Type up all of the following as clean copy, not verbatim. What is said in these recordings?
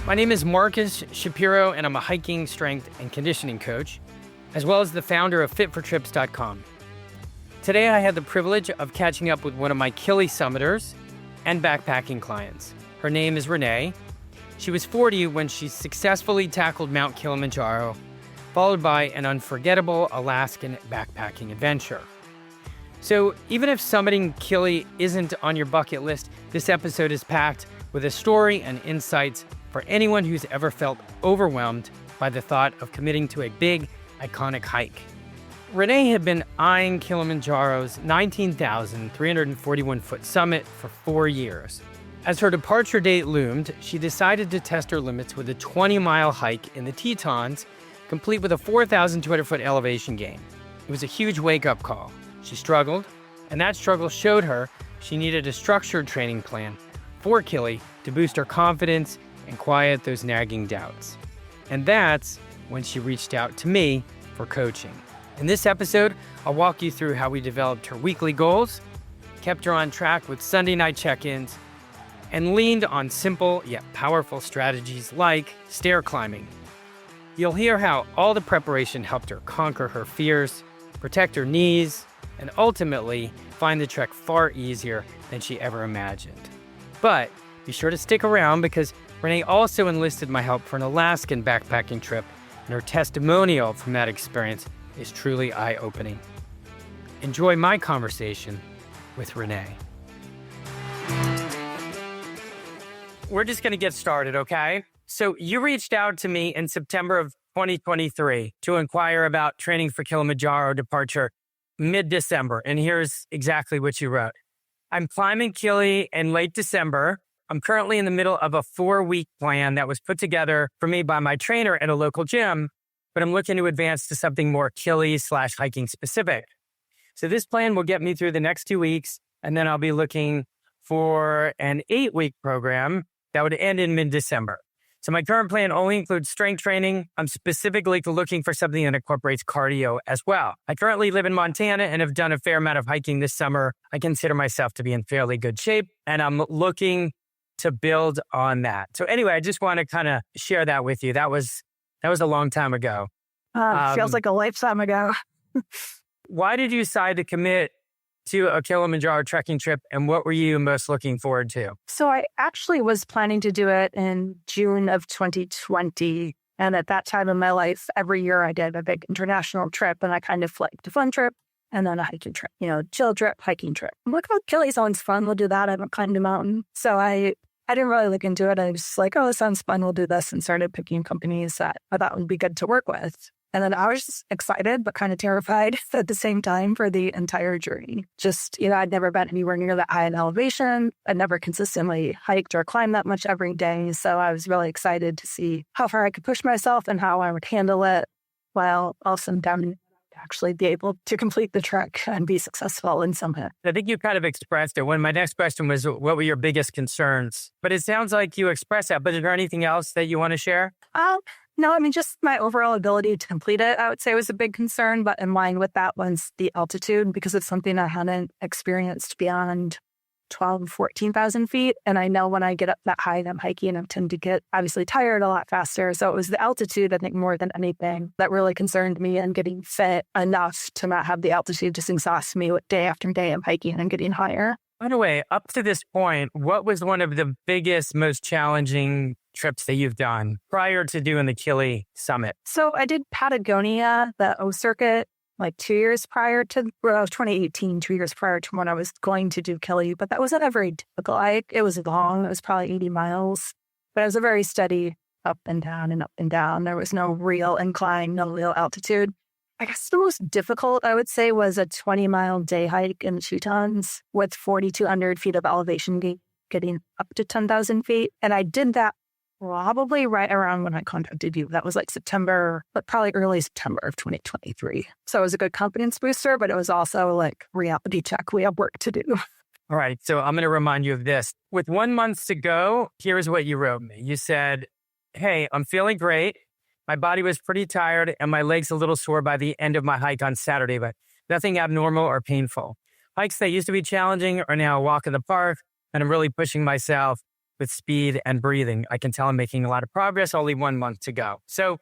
My name is Marcus Shapiro, and I'm a hiking, strength, and conditioning coach, as well as the founder of fitfortrips.com. Today, I had the privilege of catching up with one of my Kili summiters and backpacking clients. Her name is Renee. She was 40 when she successfully tackled Mount Kilimanjaro, followed by an unforgettable Alaskan backpacking adventure. So even if summiting Kili isn't on your bucket list, this episode is packed with a story and insights for anyone who's ever felt overwhelmed by the thought of committing to a big, iconic hike. Renee had been eyeing Kilimanjaro's 19,341-foot summit for 4 years. As her departure date loomed, she decided to test her limits with a 20-mile hike in the Tetons, complete with a 4,200-foot elevation gain. It was a huge wake-up call. She struggled, and that struggle showed her she needed a structured training plan for Kili to boost her confidence and quiet those nagging doubts. And that's when she reached out to me for coaching. In this episode, I'll walk you through how we developed her weekly goals, kept her on track with Sunday night check-ins, and leaned on simple yet powerful strategies like stair climbing. You'll hear how all the preparation helped her conquer her fears, protect her knees, and ultimately find the trek far easier than she ever imagined. But be sure to stick around because Renee also enlisted my help for an Alaskan backpacking trip, and her testimonial from that experience is truly eye-opening. Enjoy my conversation with Renee. We're just going to get started, okay? So you reached out to me in September of 2023 to inquire about training for Kilimanjaro departure mid-December, and here's exactly what you wrote. I'm climbing Kili in late December. I'm currently in the middle of a 4-week plan that was put together for me by my trainer at a local gym, but I'm looking to advance to something more Kili/hiking specific. So this plan will get me through the next 2 weeks, and then I'll be looking for an 8-week program that would end in mid-December. So my current plan only includes strength training. I'm specifically looking for something that incorporates cardio as well. I currently live in Montana and have done a fair amount of hiking this summer. I consider myself to be in fairly good shape, and I'm looking to build on that. So anyway, I just want to kind of share that with you. That was a long time ago. Feels like a lifetime ago. Why did you decide to commit to a Kilimanjaro trekking trip, and what were you most looking forward to? So I actually was planning to do it in June of 2020. And at that time in my life, every year I did a big international trip, and I kind of liked a fun trip and then a hiking trip, chill trip, hiking trip. I'm like, oh, Kili sounds fun. We'll do that. I haven't climbed a mountain. So I didn't really look into it. I was just like, oh, it sounds fun. We'll do this, and started picking companies that I thought would be good to work with. And then I was just excited, but kind of terrified at the same time for the entire journey. Just, I'd never been anywhere near that high in elevation. I'd never consistently hiked or climbed that much every day. So I was really excited to see how far I could push myself and how I would handle it while also down actually be able to complete the trek and be successful in summit. I think you kind of expressed it. When my next question was, what were your biggest concerns? But it sounds like you expressed that. But is there anything else that you want to share? No, just my overall ability to complete it, I would say was a big concern. But in line with that was the altitude, because it's something I hadn't experienced beyond 12,000, 14,000 feet. And I know when I get up that high and I'm hiking, I tend to get obviously tired a lot faster. So it was the altitude, I think, more than anything that really concerned me, and getting fit enough to not have the altitude just exhaust me with day after day of hiking and getting higher. By the way, up to this point, what was one of the biggest, most challenging trips that you've done prior to doing the Kili summit? So I did Patagonia, the O circuit, like 2 years prior to, 2018, 2 years prior to when I was going to do Kili, but that wasn't a very difficult hike. It was long. It was probably 80 miles, but it was a very steady up and down and up and down. There was no real incline, no real altitude. I guess the most difficult, I would say, was a 20-mile day hike in the Tetons with 4,200 feet of elevation getting up to 10,000 feet. And I did that probably right around when I contacted you. That was like September, but probably early September of 2023. So it was a good confidence booster, but it was also like reality check. We have work to do. All right. So I'm going to remind you of this. With 1 month to go, here's what you wrote me. You said, hey, I'm feeling great. My body was pretty tired and my legs a little sore by the end of my hike on Saturday, but nothing abnormal or painful. Hikes that used to be challenging are now a walk in the park, and I'm really pushing myself with speed and breathing. I can tell I'm making a lot of progress. Only 1 month to go. So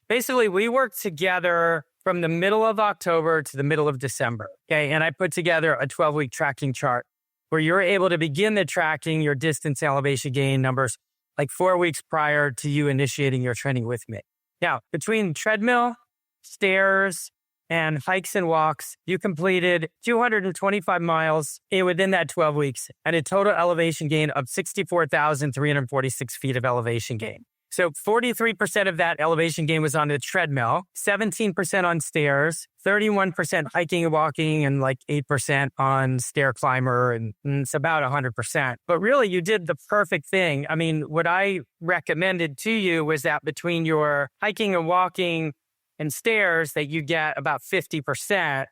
basically, we worked together from the middle of October to the middle of December. Okay. And I put together a 12-week tracking chart where you're able to begin the tracking your distance elevation gain numbers like 4 weeks prior to you initiating your training with me. Now, between treadmill, stairs, and hikes and walks, you completed 225 miles within that 12 weeks and a total elevation gain of 64,346 feet of elevation gain. So 43% of that elevation gain was on the treadmill, 17% on stairs, 31% hiking and walking, and like 8% on stair climber. And it's about 100%. But really, you did the perfect thing. I mean, what I recommended to you was that between your hiking and walking and stairs, that you get about 50%.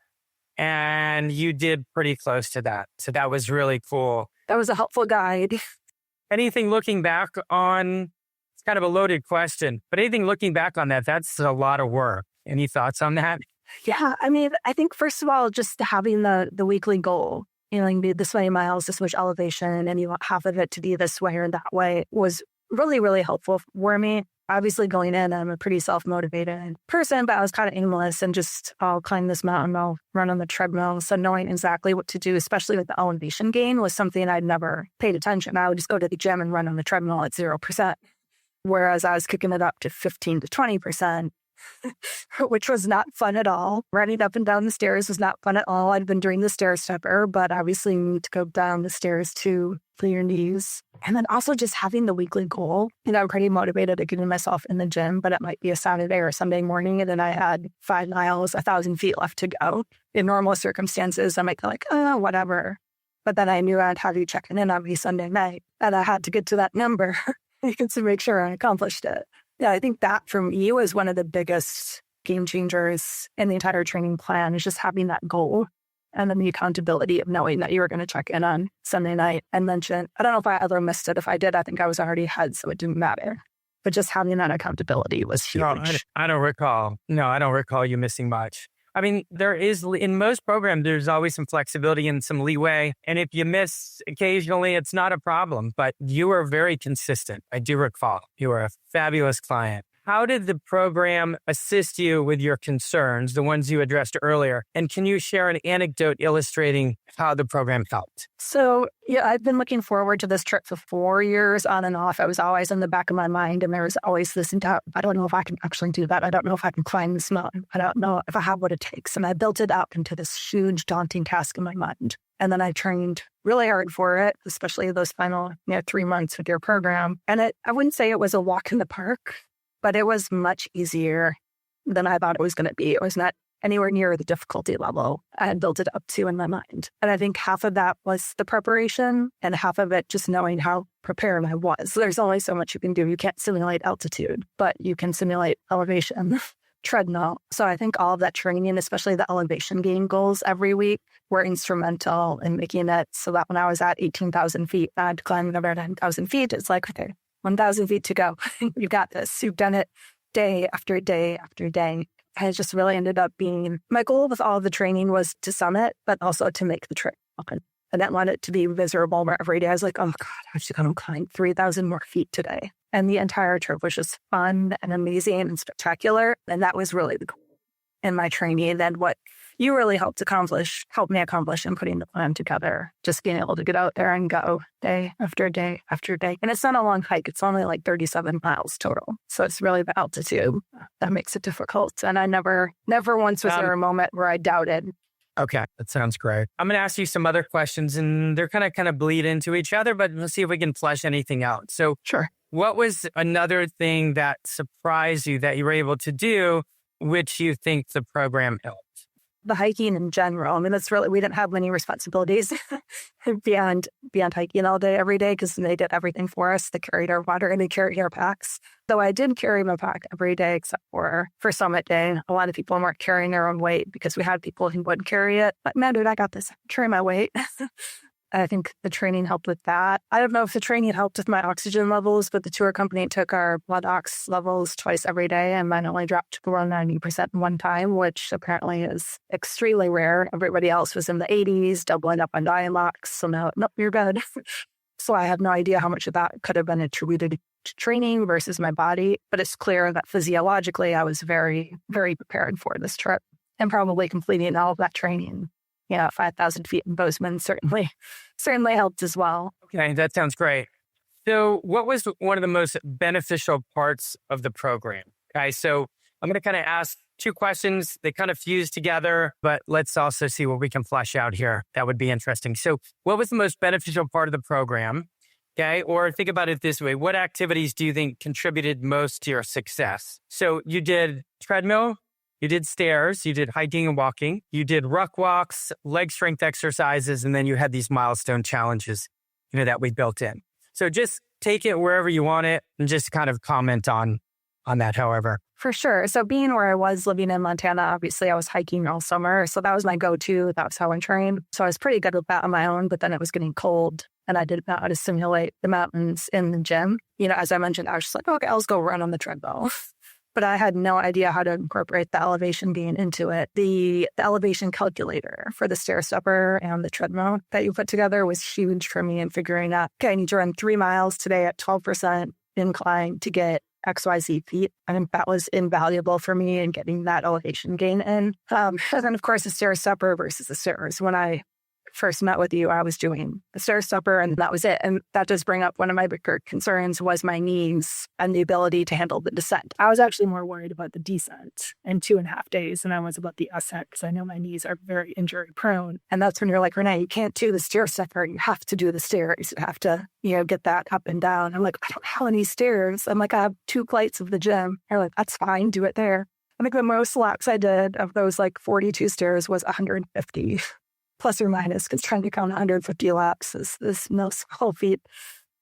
And you did pretty close to that. So that was really cool. That was a helpful guide. Anything looking back on, it's kind of a loaded question, but anything looking back on that, that's a lot of work. Any thoughts on that? Yeah. I mean, I think first of all, just having the weekly goal, like this many miles, this much elevation, and you want half of it to be this way or that way was really, really helpful for me. Obviously going in, I'm a pretty self-motivated person, but I was kind of aimless and just, I'll climb this mountain, I'll run on the treadmill. So knowing exactly what to do, especially with the elevation gain, was something I'd never paid attention. I would just go to the gym and run on the treadmill at 0%. Whereas I was kicking it up to 15 to 20%, which was not fun at all. Running up and down the stairs was not fun at all. I'd been doing the stair stepper, but obviously you need to go down the stairs too for your knees. And then also just having the weekly goal. I'm pretty motivated to getting myself in the gym, but it might be a Saturday or Sunday morning. And then I had 5 miles, 1,000 feet left to go. In normal circumstances, I might go like, oh, whatever. But then I knew I'd have you checking in on me Sunday night, and I had to get to that number to make sure I accomplished it. Yeah, I think that for me was one of the biggest game changers in the entire training plan, is just having that goal. And then the accountability of knowing that you were going to check in on Sunday night and mention, I don't know if I ever missed it. If I did, I think I was already ahead, so it didn't matter. But just having that accountability was huge. No, I don't recall. No, I don't recall you missing much. I mean, there is, in most programs, there's always some flexibility and some leeway. And if you miss occasionally, it's not a problem. But you were very consistent. I do recall. You were a fabulous client. How did the program assist you with your concerns, the ones you addressed earlier? And can you share an anecdote illustrating how the program helped? So, yeah, I've been looking forward to this trip for 4 years on and off. I was always in the back of my mind, and there was always this doubt. I don't know if I can actually do that. I don't know if I can climb this mountain. I don't know if I have what it takes. And I built it up into this huge, daunting task in my mind. And then I trained really hard for it, especially those final 3 months with your program. And I wouldn't say it was a walk in the park, but it was much easier than I thought it was going to be. It was not anywhere near the difficulty level I had built it up to in my mind. And I think half of that was the preparation and half of it just knowing how prepared I was. There's only so much you can do. You can't simulate altitude, but you can simulate elevation, treadmill. So I think all of that training, especially the elevation gain goals every week, were instrumental in making it so that when I was at 18,000 feet, I had to climb another 9,000 feet. It's like, okay, 1,000 feet to go. You got this. You've done it day after day after day. And it just really ended up being, my goal with all of the training was to summit, but also to make the trip. I didn't want it to be miserable where every day I was like, oh God, I should go climb 3,000 more feet today. And the entire trip was just fun and amazing and spectacular. And that was really the goal in my training. And what you really helped me accomplish in putting the plan together, just being able to get out there and go day after day after day. And it's not a long hike. It's only like 37 miles total. So it's really the altitude that makes it difficult. And I never once was there a moment where I doubted. Okay, that sounds great. I'm going to ask you some other questions, and they're kind of bleed into each other, but let's see if we can flesh anything out. So sure. What was another thing that surprised you that you were able to do, which you think the program helped? The hiking in general. I mean, that's really, we didn't have many responsibilities beyond hiking all day, every day, because they did everything for us. They carried our water and they carried our packs. Though I did carry my pack every day, except for summit day. A lot of people weren't carrying their own weight because we had people who would carry it. But man, dude, I got this. Carry my weight. I think the training helped with that. I don't know if the training helped with my oxygen levels, but the tour company took our blood ox levels twice every day, and mine only dropped to around 90% in one time, which apparently is extremely rare. Everybody else was in the 80s, doubling up on Diamox. So no, you're good. So I have no idea how much of that could have been attributed to training versus my body. But it's clear that physiologically, I was very, very prepared for this trip and probably completing all of that training. 5,000 feet in Bozeman certainly helped as well. Okay, that sounds great. So what was one of the most beneficial parts of the program? Okay, so I'm going to kind of ask two questions. They kind of fuse together, but let's also see what we can flesh out here. That would be interesting. So what was the most beneficial part of the program? Okay, or think about it this way. What activities do you think contributed most to your success? So you did treadmill, you did stairs, you did hiking and walking, you did ruck walks, leg strength exercises, and then you had these milestone challenges, that we built in. So just take it wherever you want it and just kind of comment on that, however. For sure. So being where I was living in Montana, obviously I was hiking all summer. So that was my go-to. That was how I trained. So I was pretty good with that on my own, but then it was getting cold and I didn't know how to simulate the mountains in the gym. As I mentioned, I was just like, okay, I'll just go run on the treadmill. But I had no idea how to incorporate the elevation gain into it. The elevation calculator for the stair stepper and the treadmill that you put together was huge for me in figuring out, okay, I need to run 3 miles today at 12% incline to get XYZ feet. And that was invaluable for me in getting that elevation gain in. And then, of course, the stair stepper versus the stairs. When I first met with you, I was doing the stair stepper and that was it. And that does bring up one of my bigger concerns was my knees and the ability to handle the descent. I was actually more worried about the descent in 2.5 days than I was about the ascent because I know my knees are very injury prone. And that's when you're like, Renee, you can't do the stair stepper. You have to do the stairs. You have to, get that up and down. I'm like, I don't have any stairs. I'm like, I have 2 flights of the gym. They're like, that's fine. Do it there. I think the most laps I did of those 42 stairs was 150. Plus or minus, because trying to count 150 laps is no small feat.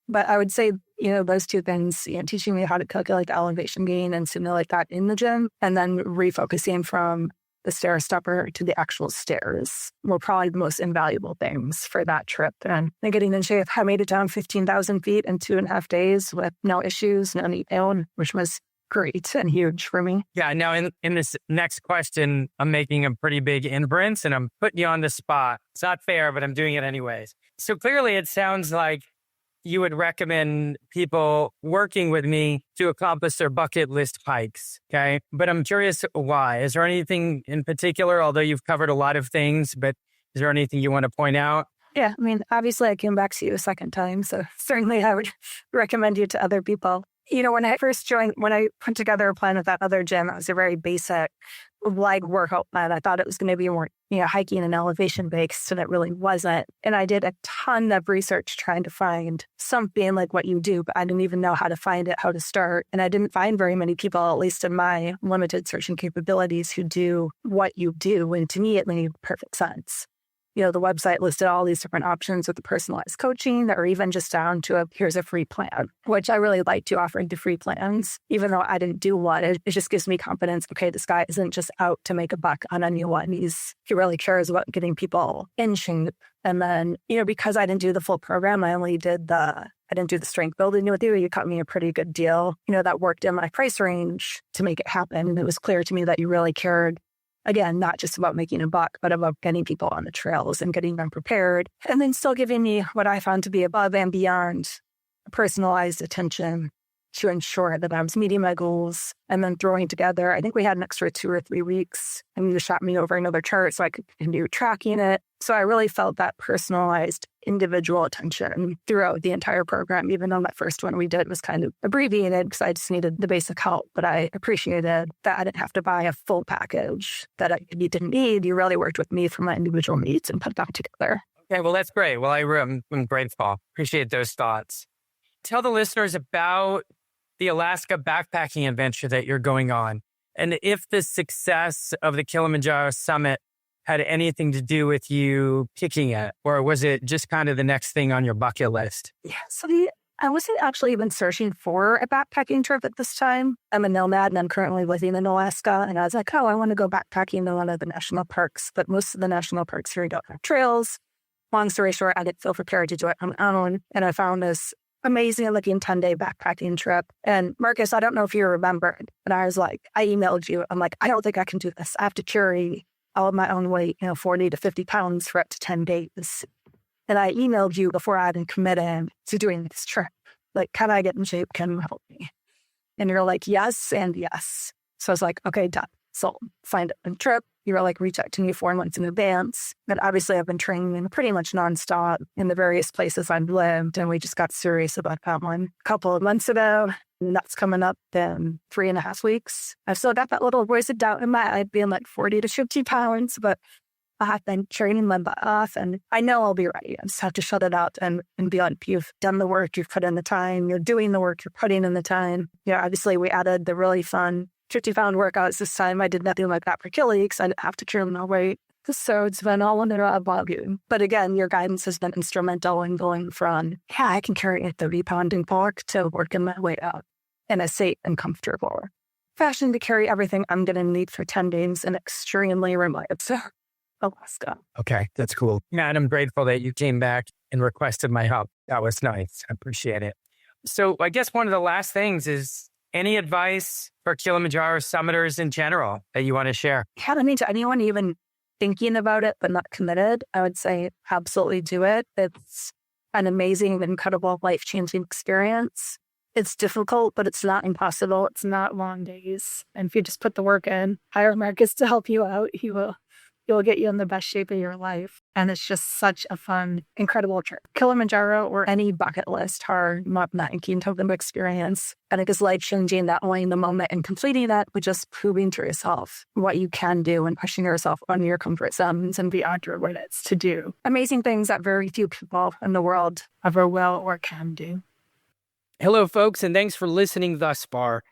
But I would say, those two things, teaching me how to calculate the elevation gain and simulate that in the gym, and then refocusing from the stair stepper to the actual stairs were probably the most invaluable things for that trip. And then getting in shape, I made it down 15,000 feet in 2.5 days with no issues, no knee pain, which was great and huge for me. Yeah. Now, in this next question, I'm making a pretty big inference and I'm putting you on the spot. It's not fair, but I'm doing it anyways. So clearly it sounds like you would recommend people working with me to accomplish their bucket list hikes. Okay. But I'm curious why. Is there anything in particular, although you've covered a lot of things, but is there anything you want to point out? Yeah. Obviously I came back to you a second time. So certainly I would recommend you to other people. When I first joined, when I put together a plan with that other gym, it was a very basic leg workout plan. I thought it was going to be more, hiking and elevation based, and it really wasn't. And I did a ton of research trying to find something like what you do, but I didn't even know how to find it, how to start. And I didn't find very many people, at least in my limited searching capabilities, who do what you do. And to me, it made perfect sense. The website listed all these different options with the personalized coaching or even just down to here's a free plan, which I really like to offering the free plans. Even though I didn't do one, it just gives me confidence. Okay, this guy isn't just out to make a buck on anyone. He really cares about getting people in shape. And then, because I didn't do the full program, I didn't do the strength building with you. You cut me a pretty good deal, that worked in my price range to make it happen. And it was clear to me that you really cared. Again, not just about making a buck, but about getting people on the trails and getting them prepared. And then still giving me what I found to be above and beyond personalized attention to ensure that I was meeting my goals and then throwing together. I think we had an extra 2 or 3 weeks and you shot me over another chart so I could continue tracking it. So I really felt that personalized individual attention throughout the entire program, even though that first one we did was kind of abbreviated because I just needed the basic help. But I appreciated that I didn't have to buy a full package that you didn't need. You really worked with me for my individual needs and put that together. Okay, well, that's great. Well, I'm grateful. Appreciate those thoughts. Tell the listeners about the Alaska backpacking adventure that you're going on. And if the success of the Kilimanjaro summit had anything to do with you picking it, or was it just kind of the next thing on your bucket list? Yeah, so I wasn't actually even searching for a backpacking trip at this time. I'm a nomad and I'm currently living in Alaska. And I was like, I want to go backpacking to one of the national parks, but most of the national parks here don't have trails. Long story short, I didn't feel prepared to do it on my own. And I found this amazing looking 10-day backpacking trip. And Marcus, I don't know if you remembered, but I was like, I emailed you. I'm like, I don't think I can do this. I have to carry all of my own weight, 40 to 50 pounds for up to 10 days. And I emailed you before I even committed to doing this trip. Like, can I get in shape? Can you help me? And you're like, yes and yes. So I was like, okay, done. So find a trip. You were like, reach out to me 4 months in advance. But obviously I've been training pretty much nonstop in the various places I've lived. And we just got serious about that one a couple of months ago. And that's coming up in 3.5 weeks. I've still got that little voice of doubt in my head being like 40 to 50 pounds, but I have been training my butt off and I know I'll be ready. I just have to shut it out and be like, you've done the work, you've put in the time, you're doing the work, you're putting in the time. Yeah, obviously we added the really fun 50-pound workouts this time. I did nothing like that for Kili because I didn't have to carry my weight. So it's been all under a volume. But again, your guidance has been instrumental in going from, yeah, I can carry a 30-pound bulk to working my way out in a safe and comfortable fashion to carry everything I'm going to need for 10 days in extremely remote Alaska. Okay, that's cool. Man, I'm grateful that you came back and requested my help. That was nice. I appreciate it. So I guess one of the last things is any advice for Kilimanjaro summiters in general that you want to share? Yeah, I mean, to anyone even thinking about it but not committed, I would say absolutely do it. It's an amazing, incredible, life-changing experience. It's difficult, but it's not impossible. It's not long days. And if you just put the work in, hire Marcus to help you out, he will get you in the best shape of your life. And it's just such a fun, incredible trip. Kilimanjaro or any bucket list hard mountain type of experience. I think it's life-changing, not only in the moment and completing that, but just proving to yourself what you can do and pushing yourself on your comfort zones and beyond your limits to do amazing things that very few people in the world ever will or can do. Hello, folks, and thanks for listening thus far.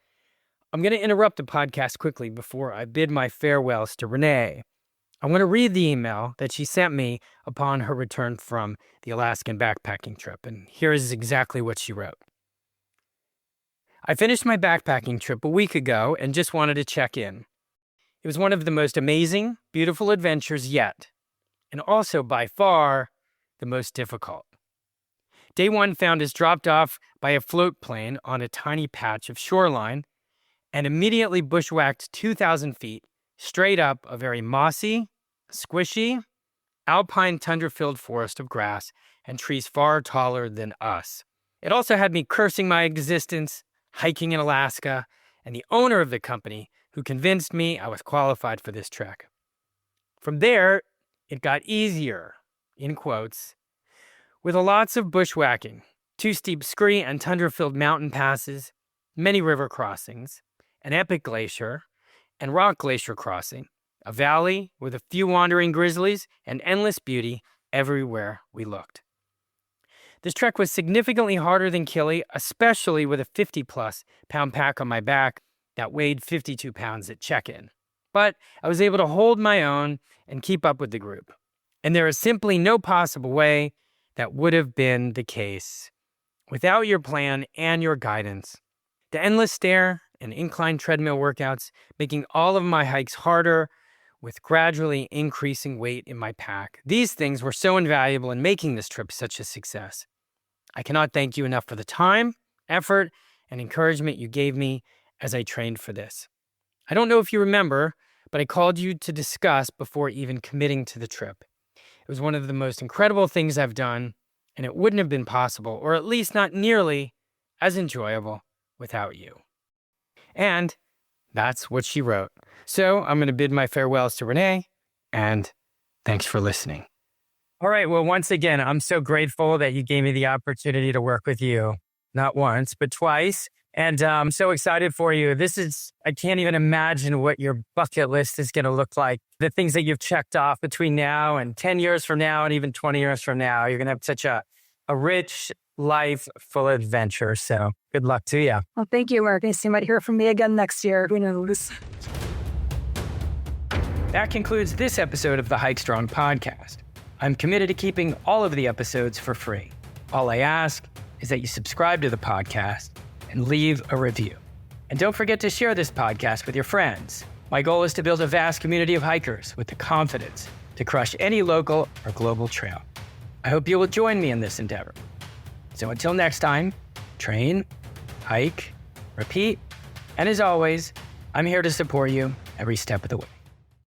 I'm going to interrupt the podcast quickly before I bid my farewells to Renee. I want to read the email that she sent me upon her return from the Alaskan backpacking trip, and here is exactly what she wrote. I finished my backpacking trip a week ago and just wanted to check in. It was one of the most amazing, beautiful adventures yet, and also by far the most difficult. Day one found us dropped off by a float plane on a tiny patch of shoreline and immediately bushwhacked 2,000 feet straight up a very mossy, squishy, alpine tundra-filled forest of grass and trees far taller than us. It also had me cursing my existence, hiking in Alaska, and the owner of the company who convinced me I was qualified for this trek. From there, it got easier, in quotes, with lots of bushwhacking, 2 steep scree and tundra-filled mountain passes, many river crossings, an epic glacier, and rock glacier crossing, a valley with a few wandering grizzlies, and endless beauty everywhere we looked. This trek was significantly harder than Kili, especially with a 50-plus pound pack on my back that weighed 52 pounds at check-in. But I was able to hold my own and keep up with the group. And there is simply no possible way that would have been the case without your plan and your guidance. The endless stair and incline treadmill workouts, making all of my hikes harder with gradually increasing weight in my pack. These things were so invaluable in making this trip such a success. I cannot thank you enough for the time, effort, and encouragement you gave me as I trained for this. I don't know if you remember, but I called you to discuss before even committing to the trip. It was one of the most incredible things I've done, and it wouldn't have been possible, or at least not nearly as enjoyable, without you. And that's what she wrote. So I'm going to bid my farewells to Renee, and thanks for listening. All right. Well, once again, I'm so grateful that you gave me the opportunity to work with you, not once, but twice. And I'm so excited for you. I can't even imagine what your bucket list is going to look like. The things that you've checked off between now and 10 years from now and even 20 years from now. You're going to have such a rich life full of adventure. So good luck to you. Well, thank you, Marcus. You might hear from me again next year. Who knows? That concludes this episode of the Hike Strong podcast. I'm committed to keeping all of the episodes for free. All I ask is that you subscribe to the podcast and leave a review. And don't forget to share this podcast with your friends. My goal is to build a vast community of hikers with the confidence to crush any local or global trail. I hope you will join me in this endeavor. So until next time, train, hike, repeat, and as always, I'm here to support you every step of the way.